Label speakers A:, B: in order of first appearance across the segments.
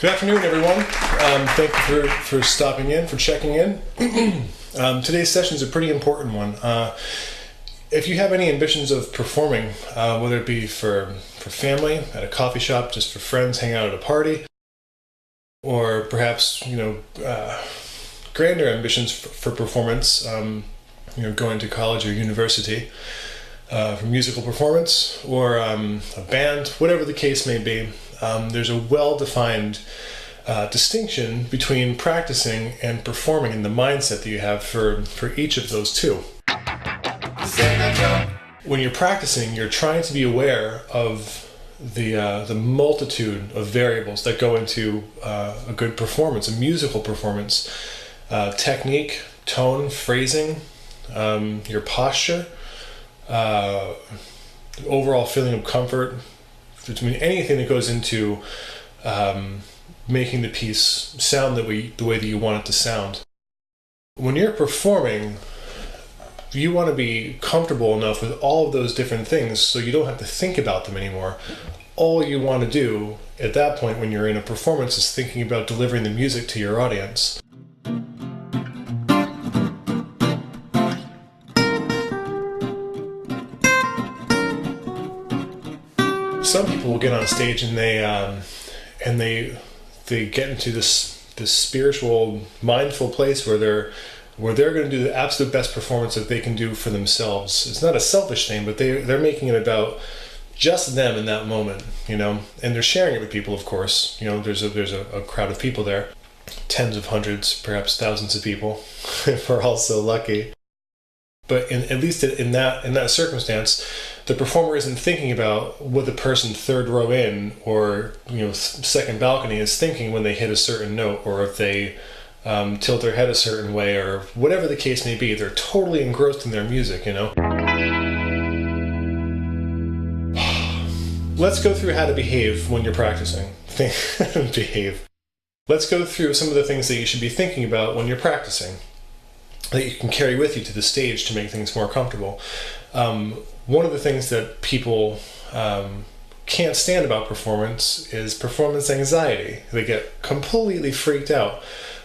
A: Good afternoon, everyone. Thank you for stopping in, for checking in. Today's session is a pretty important one. If you have any ambitions of performing, whether it be for family, at a coffee shop, just for friends, hang out at a party, or perhaps, grander ambitions for performance, going to college or university, for musical performance, or a band, whatever the case may be, there's a well-defined distinction between practicing and performing in the mindset that you have for each of those two. When you're practicing, you're trying to be aware of the multitude of variables that go into a good performance, a musical performance. Technique, tone, phrasing, your posture, overall feeling of comfort, between anything that goes into making the piece sound the way that you want it to sound. When you're performing, you want to be comfortable enough with all of those different things so you don't have to think about them anymore. All you want to do at that point when you're in a performance is thinking about delivering the music to your audience. Some people will get on stage and they get into this spiritual, mindful place where they're going to do the absolute best performance that they can do for themselves. It's not a selfish thing, but they're making it about just them in that moment, and they're sharing it with people. Of course, there's a crowd of people there, tens of hundreds, perhaps thousands of people, if we're all so lucky. But at least in that circumstance, the performer isn't thinking about what the person third row in or second balcony is thinking when they hit a certain note, or if they tilt their head a certain way, or whatever the case may be. They're totally engrossed in their music. Let's go through how to behave when you're practicing. Behave. Let's go through some of the things that you should be thinking about when you're practicing, that you can carry with you to the stage to make things more comfortable. One of the things that people can't stand about performance is performance anxiety. They get completely freaked out.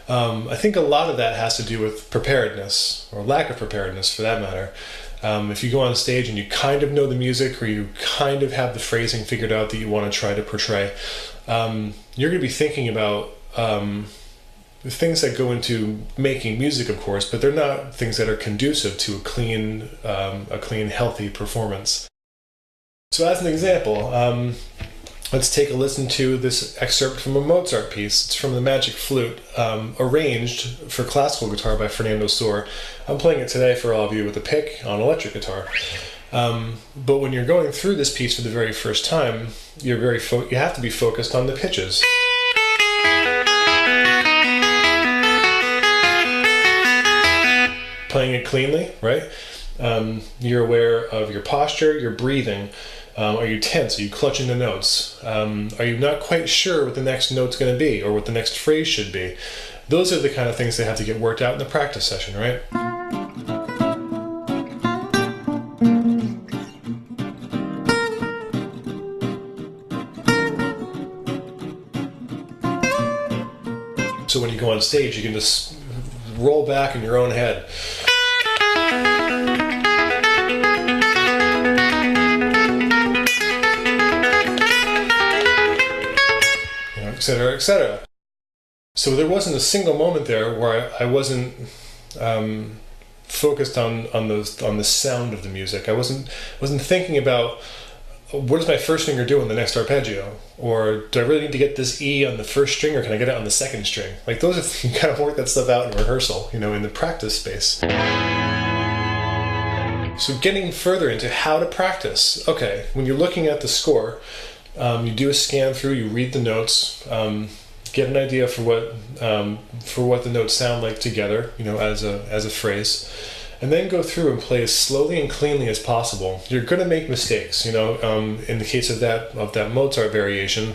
A: I think a lot of that has to do with preparedness, or lack of preparedness for that matter. If you go on stage and you kind of know the music, or you kind of have the phrasing figured out that you want to try to portray, you're going to be thinking about the things that go into making music, of course, but they're not things that are conducive to a clean, healthy performance. So as an example, let's take a listen to this excerpt from a Mozart piece. It's from the Magic Flute, arranged for classical guitar by Fernando Sor. I'm playing it today for all of you with a pick on electric guitar. But when you're going through this piece for the very first time, you have to be focused on the pitches. Playing it cleanly, right? You're aware of your posture, your breathing. Are you tense? Are you clutching the notes? Are you not quite sure what the next note's going to be, or what the next phrase should be? Those are the kind of things that have to get worked out in the practice session, right? So when you go on stage, you can just roll back in your own head. Etc., etc. So there wasn't a single moment there where I wasn't focused on the sound of the music. I wasn't thinking about, what does my first finger do on the next arpeggio? Or do I really need to get this E on the first string, or can I get it on the second string? Like, those are, you kind of work that stuff out in rehearsal, in the practice space. So getting further into how to practice. Okay, when you're looking at the score, you do a scan through, you read the notes, get an idea for what the notes sound like together, as a phrase. And then go through and play as slowly and cleanly as possible. You're going to make mistakes, in the case of that Mozart variation.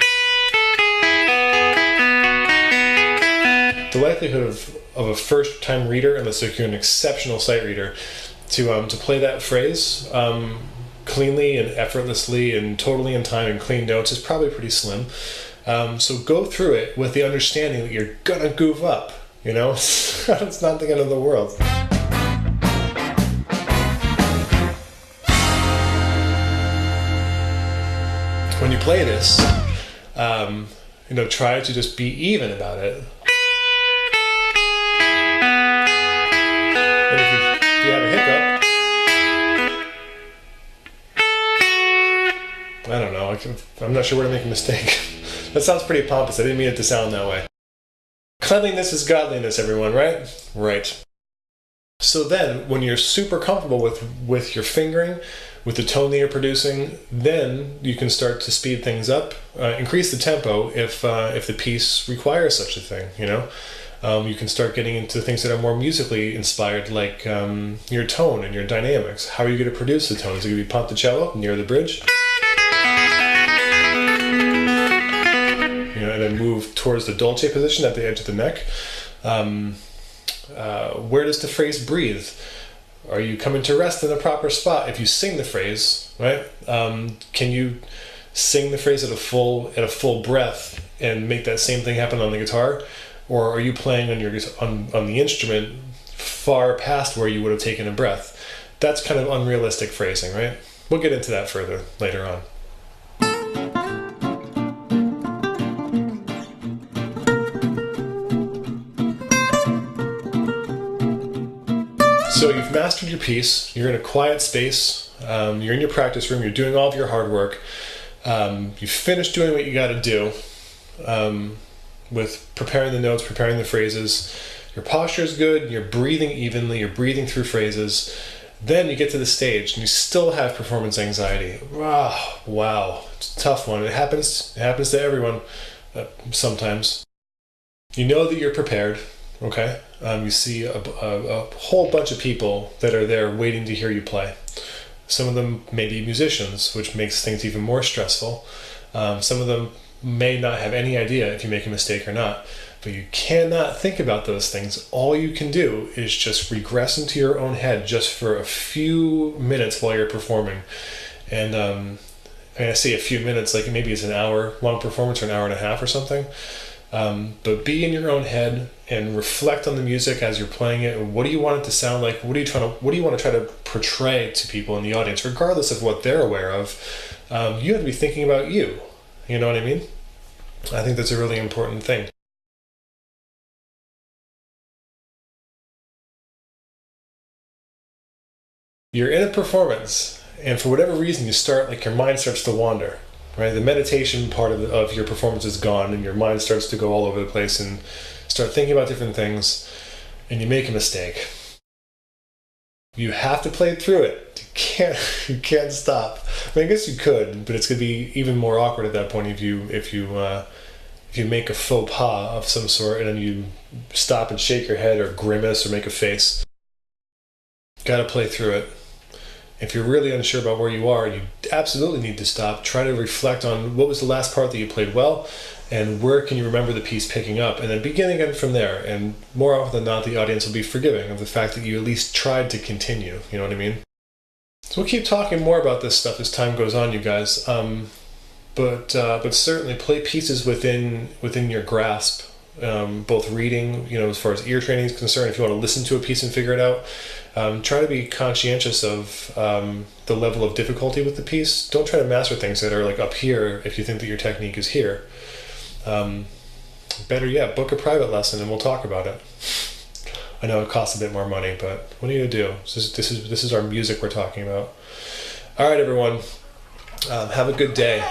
A: The likelihood of a first-time reader, unless you're an exceptional sight reader, to play that phrase cleanly and effortlessly and totally in time and clean notes is probably pretty slim. So go through it with the understanding that you're gonna goof up, you know? It's not the end of the world. When you play this, try to just be even about it. And if you have a hiccup, I don't know, I'm not sure where to make a mistake. That sounds pretty pompous. I didn't mean it to sound that way. Cleanliness is godliness, everyone, right? Right. So then, when you're super comfortable with your fingering, with the tone that you're producing, then you can start to speed things up, increase the tempo if the piece requires such a thing, you know? You can start getting into things that are more musically inspired, like your tone and your dynamics. How are you going to produce the tone? Is it going to be ponticello near the bridge? And then move towards the dolce position at the edge of the neck. Where does the phrase breathe? Are you coming to rest in the proper spot? If you sing the phrase, right? Can you sing the phrase at a full breath and make that same thing happen on the guitar? Or are you playing on the instrument far past where you would have taken a breath? That's kind of unrealistic phrasing, right? We'll get into that further later on. So you've mastered your piece, you're in a quiet space, you're in your practice room, you're doing all of your hard work, you've finished doing what you got to do with preparing the notes, preparing the phrases, your posture is good, you're breathing evenly, you're breathing through phrases, then you get to the stage and you still have performance anxiety. Wow, it's a tough one. It happens to everyone sometimes. You know that you're prepared. Okay, you see a whole bunch of people that are there waiting to hear you play. Some of them may be musicians, which makes things even more stressful. Some of them may not have any idea if you make a mistake or not, but you cannot think about those things. All you can do is just regress into your own head just for a few minutes while you're performing. And I say a few minutes, like maybe it's an hour-long performance or an hour and a half or something. But be in your own head and reflect on the music as you're playing it. What do you want it to sound like? What do you want to try to portray to people in the audience, regardless of what they're aware of? You have to be thinking about you. You know what I mean? I think that's a really important thing. You're in a performance, and for whatever reason, your mind starts to wander. Right, the meditation part of your performance is gone, and your mind starts to go all over the place and start thinking about different things, and you make a mistake. You have to play through it. You can't stop. I mean, I guess you could, but it's going to be even more awkward at that point if you make a faux pas of some sort and then you stop and shake your head or grimace or make a face. Got to play through it. If you're really unsure about where you are, you absolutely need to stop. Try to reflect on what was the last part that you played well, and where can you remember the piece picking up, and then begin again from there. And more often than not, the audience will be forgiving of the fact that you at least tried to continue. You know what I mean? So we'll keep talking more about this stuff as time goes on, you guys. But certainly play pieces within your grasp. Both reading, as far as ear training is concerned, if you want to listen to a piece and figure it out, try to be conscientious of the level of difficulty with the piece. Don't try to master things that are like up here if you think that your technique is here. Better yet, book a private lesson and we'll talk about it. I know it costs a bit more money, but what are you gonna do? This is our music we're talking about. All right, everyone. Have a good day.